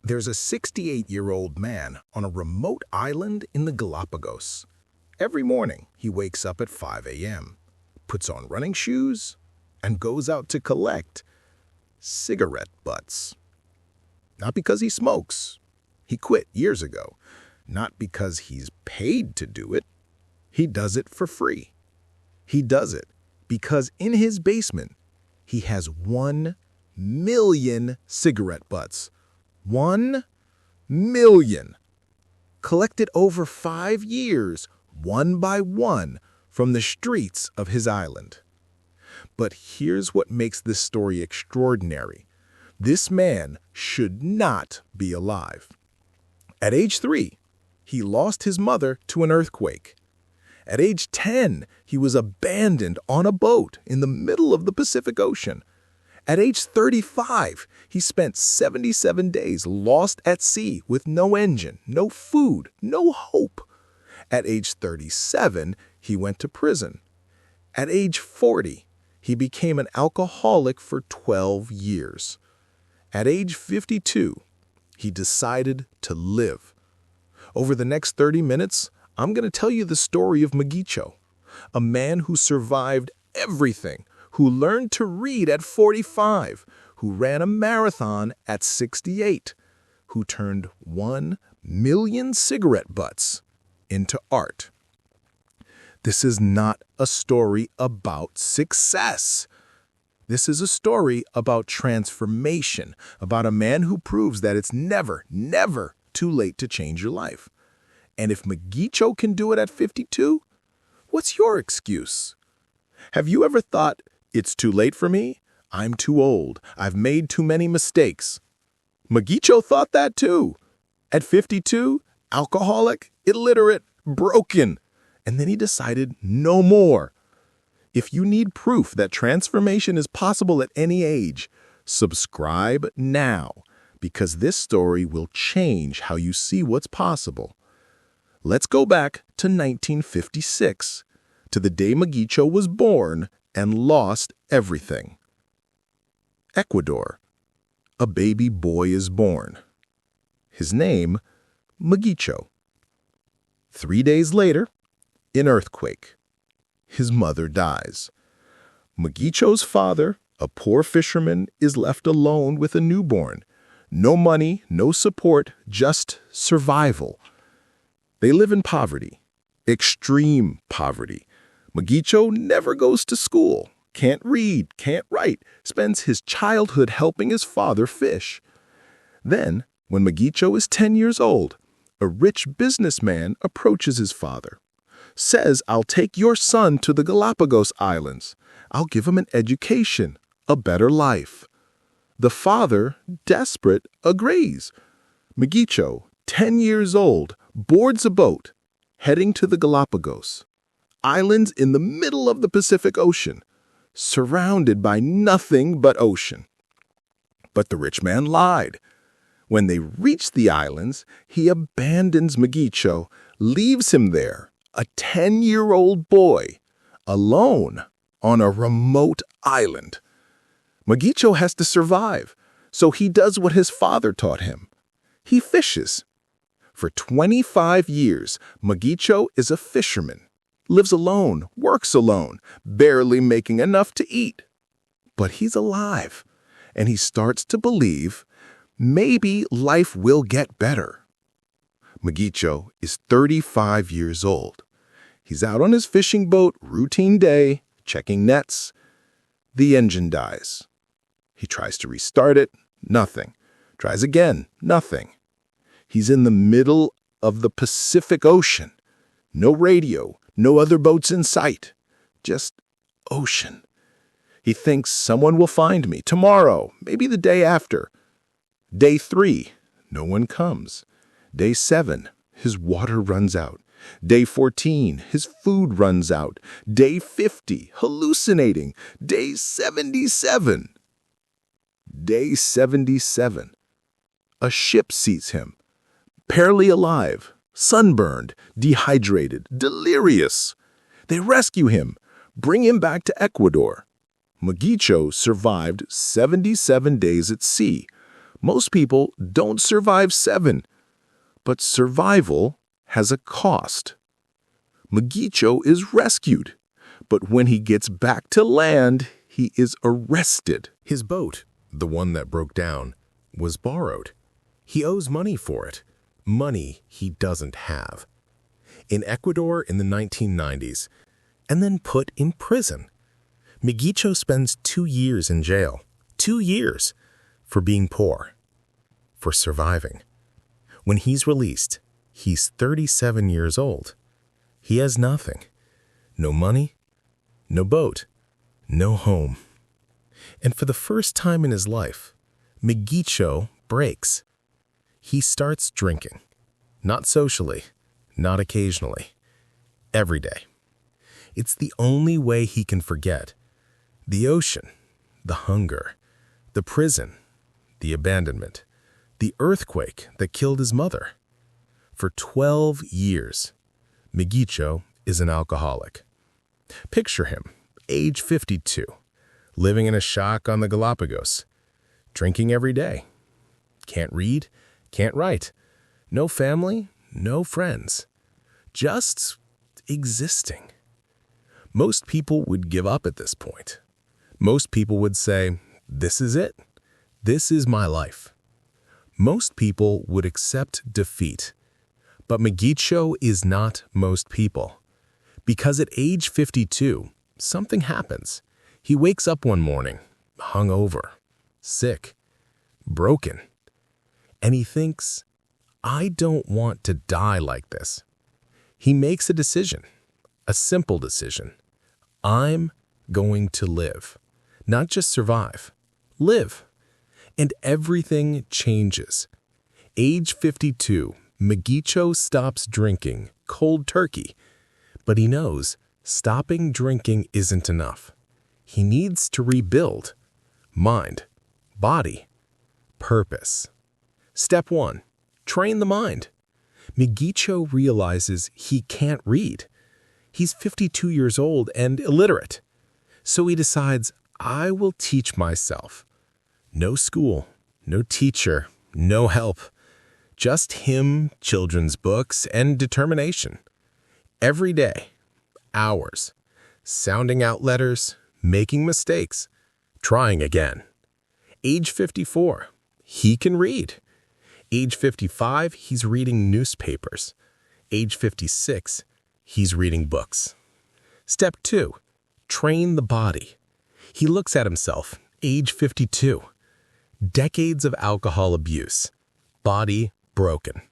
There's a 68-year-old man on a remote island in the Galápagos. Every morning, he wakes up at 5 a.m., puts on running shoes, and goes out to collect cigarette butts. Not because he smokes. He quit years ago. Not because he's paid to do it. He does it for free. He does it because in his basement, he has 1 million cigarette butts. 1 million. Collected over 5 years, one by one, from the streets of his island. But here's what makes this story extraordinary. This man should not be alive. At age 3, he lost his mother to an earthquake. At age 10, he was abandoned on a boat in the middle of the Pacific Ocean. At age 35, he spent 77 days lost at sea with no engine, no food, no hope. At age 37, he went to prison. At age 40, he became an alcoholic for 12 years. At age 52, he decided to live. Over the next 30 minutes, I'm going to tell you the story of Miguicho, a man who survived everything, who learned to read at 45, who ran a marathon at 68, who turned 1 million cigarette butts into art. This is not a story about success. This is a story about transformation, about a man who proves that it's never, never too late to change your life. And if Miguicho can do it at 52, what's your excuse? Have you ever thought, it's too late for me? I'm too old. I've made too many mistakes. Miguicho thought that too. At 52, alcoholic, illiterate, broken. And then he decided no more. If you need proof that transformation is possible at any age, subscribe now, because this story will change how you see what's possible. Let's go back to 1956, to the day Miguicho was born and lost everything. Ecuador. A baby boy is born. His name, Miguicho. 3 days later, an earthquake. His mother dies. Miguicho's father, a poor fisherman, is left alone with a newborn. No money, no support, just survival. They live in poverty, extreme poverty. Miguicho never goes to school, can't read, can't write, spends his childhood helping his father fish. Then, when Miguicho is 10 years old, a rich businessman approaches his father, says, "I'll take your son to the Galápagos Islands. I'll give him an education, a better life." The father, desperate, agrees. Miguicho, 10 years old, boards a boat, heading to the Galápagos, islands in the middle of the Pacific Ocean, surrounded by nothing but ocean. But the rich man lied. When they reach the islands, he abandons Miguicho, leaves him there, a 10-year-old boy, alone on a remote island. Miguicho has to survive, so he does what his father taught him. He fishes. For 25 years, Miguicho is a fisherman, lives alone, works alone, barely making enough to eat. But he's alive, and he starts to believe maybe life will get better. Miguicho is 35 years old. He's out on his fishing boat, routine day, checking nets. The engine dies. He tries to restart it, nothing. Tries again, nothing. He's in the middle of the Pacific Ocean. No radio, no other boats in sight. Just ocean. He thinks someone will find me tomorrow, maybe the day after. Day 3, no one comes. Day 7, his water runs out. Day 14, his food runs out. Day 50, hallucinating. Day 77. Day 77. A ship sees him. Barely alive, sunburned, dehydrated, delirious. They rescue him, bring him back to Ecuador. Miguicho survived 77 days at sea, Most people don't survive 7, but survival has a cost. Miguicho is rescued, but when he gets back to land, he is arrested. His boat, the one that broke down, was borrowed. He owes money for it, money he doesn't have. In Ecuador in the 1990s, and then put in prison. Miguicho spends 2 years in jail. 2 years for being poor, for surviving. When he's released, he's 37 years old. He has nothing. No money, no boat, no home. And for the first time in his life, Miguicho breaks. He starts drinking. Not socially, not occasionally. Every day. It's the only way he can forget. The ocean, the hunger, the prison, the abandonment, the earthquake that killed his mother. For 12 years, Miguicho is an alcoholic. Picture him, age 52, living in a shack on the Galápagos, drinking every day. Can't read, can't write. No family, no friends. Just existing. Most people would give up at this point. Most people would say, "This is it. This is my life." Most people would accept defeat. But Miguicho is not most people. Because at age 52, something happens. He wakes up one morning, hungover, sick, broken. And he thinks, I don't want to die like this. He makes a decision, a simple decision. I'm going to live, not just survive, live. And everything changes. Age 52, Miguicho stops drinking cold turkey, but he knows stopping drinking isn't enough. He needs to rebuild mind, body, purpose. Step 1, train the mind. Miguicho realizes he can't read. He's 52 years old and illiterate. So he decides, I will teach myself. No school, no teacher, no help. Just him, children's books, and determination. Every day, hours, sounding out letters, making mistakes, trying again. Age 54, he can read. Age 55, he's reading newspapers. Age 56, he's reading books. Step 2, train the body. He looks at himself, age 52. Decades of alcohol abuse, body broken.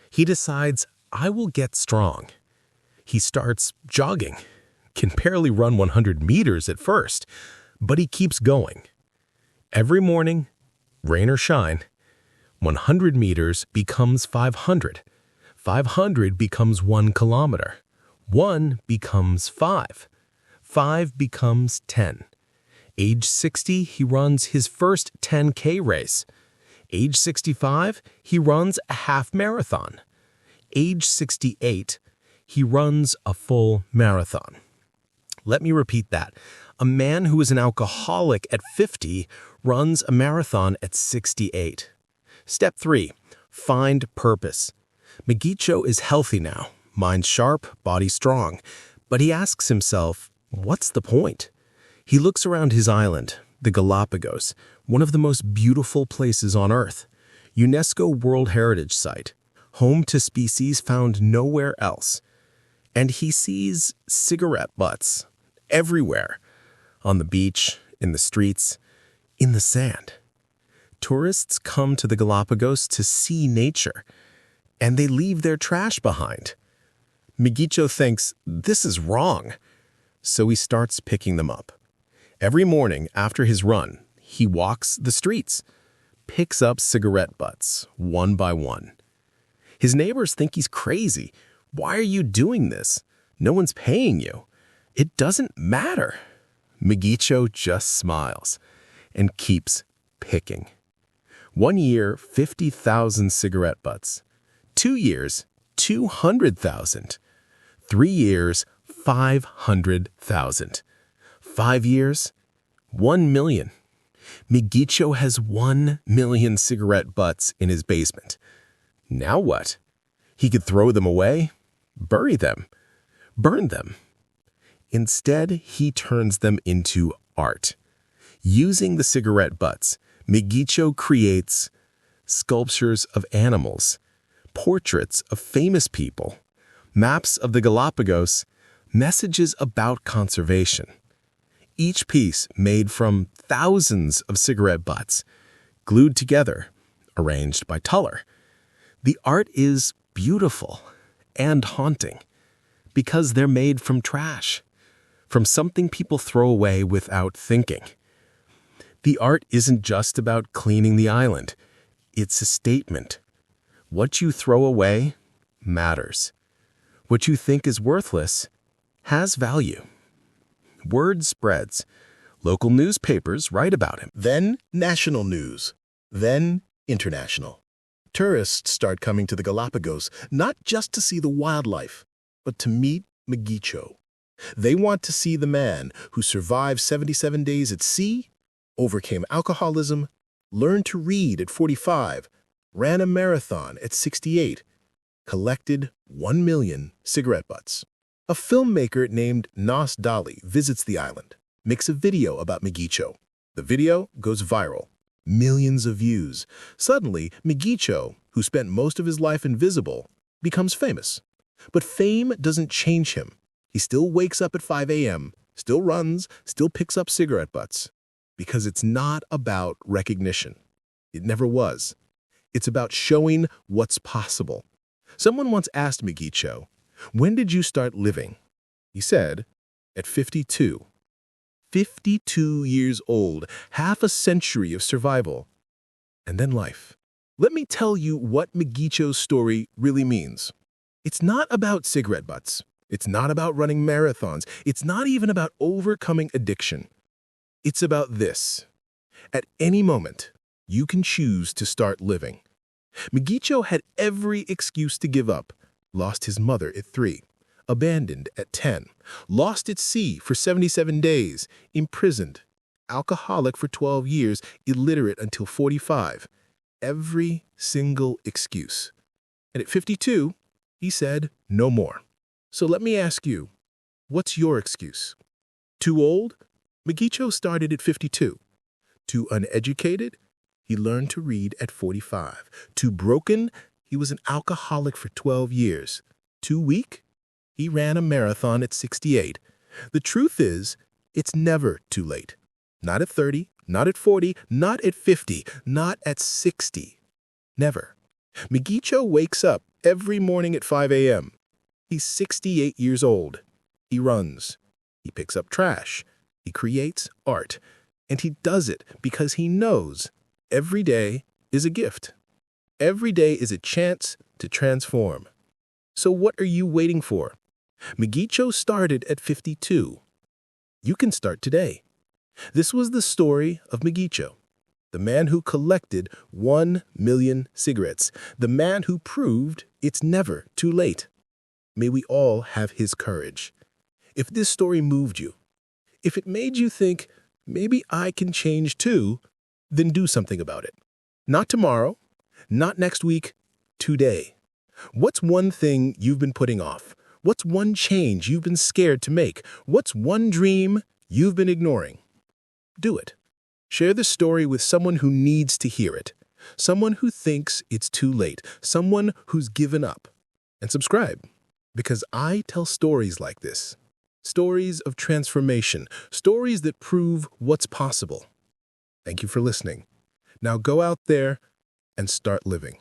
He decides, I will get strong. He starts jogging, can barely run 100 meters at first, but he keeps going. Every morning, rain or shine, 100 meters becomes 500. 500 becomes 1 kilometer. 1 becomes 5. 5 becomes 10. Age 60, he runs his first 10K race. Age 65, he runs a half marathon. Age 68, he runs a full marathon. Let me repeat that. A man who is an alcoholic at 50 runs a marathon at 68. Step 3, find purpose. Miguicho is healthy now, mind sharp, body strong, but he asks himself, what's the point? He looks around his island, the Galápagos, one of the most beautiful places on Earth, UNESCO World Heritage Site, home to species found nowhere else. And he sees cigarette butts everywhere, on the beach, in the streets, in the sand. Tourists come to the Galápagos to see nature, and they leave their trash behind. Miguicho thinks this is wrong, so he starts picking them up. Every morning after his run, he walks the streets, picks up cigarette butts one by one. His neighbors think he's crazy. Why are you doing this? No one's paying you. It doesn't matter. Miguicho just smiles and keeps picking. 1 year, 50,000 cigarette butts. 2 years, 200,000. 3 years, 500,000. 5 years, 1 million. Miguicho has 1 million cigarette butts in his basement. Now what? He could throw them away, bury them, burn them. Instead, he turns them into art. Using the cigarette butts, Miguicho creates sculptures of animals, portraits of famous people, maps of the Galápagos, messages about conservation. Each piece made from thousands of cigarette butts, glued together, arranged by Tuller. The art is beautiful and haunting because they're made from trash, from something people throw away without thinking. The art isn't just about cleaning the island. It's a statement. What you throw away matters. What you think is worthless has value. Word spreads. Local newspapers write about him. Then national news. Then international. Tourists start coming to the Galapagos not just to see the wildlife, but to meet Miguicho. They want to see the man who survived 77 days at sea, overcame alcoholism, learned to read at 45, ran a marathon at 68, collected 1 million cigarette butts. A filmmaker named Nas Dali visits the island, makes a video about Miguicho. The video goes viral. Millions of views. Suddenly, Miguicho, who spent most of his life invisible, becomes famous. But fame doesn't change him. He still wakes up at 5 a.m., still runs, still picks up cigarette butts. Because it's not about recognition. It never was. It's about showing what's possible. Someone once asked Miguicho, "When did you start living?" He said, "At 52. 52 years old, half a century of survival, and then life." Let me tell you what Miguicho's story really means. It's not about cigarette butts. It's not about running marathons. It's not even about overcoming addiction. It's about this. At any moment, you can choose to start living. Miguicho had every excuse to give up. Lost his mother at 3. Abandoned at 10, lost at sea for 77 days, imprisoned, alcoholic for 12 years, illiterate until 45. Every single excuse. And at 52, he said, no more. So let me ask you, what's your excuse? Too old? Miguicho started at 52. Too uneducated? He learned to read at 45. Too broken? He was an alcoholic for 12 years. Too weak? He ran a marathon at 68. The truth is, it's never too late. Not at 30, not at 40, not at 50, not at 60. Never. Miguicho wakes up every morning at 5 a.m. He's 68 years old. He runs. He picks up trash. He creates art. And he does it because he knows every day is a gift. Every day is a chance to transform. So what are you waiting for? Miguicho started at 52. You can start today. This was the story of Miguicho, the man who collected 1 million cigarettes, the man who proved it's never too late. May we all have his courage. If this story moved you, if it made you think, maybe I can change too, then do something about it. Not tomorrow, not next week, today. What's one thing you've been putting off? What's one change you've been scared to make? What's one dream you've been ignoring? Do it. Share the story with someone who needs to hear it, someone who thinks it's too late, someone who's given up. And subscribe, because I tell stories like this. Stories of transformation, stories that prove what's possible. Thank you for listening. Now go out there and start living.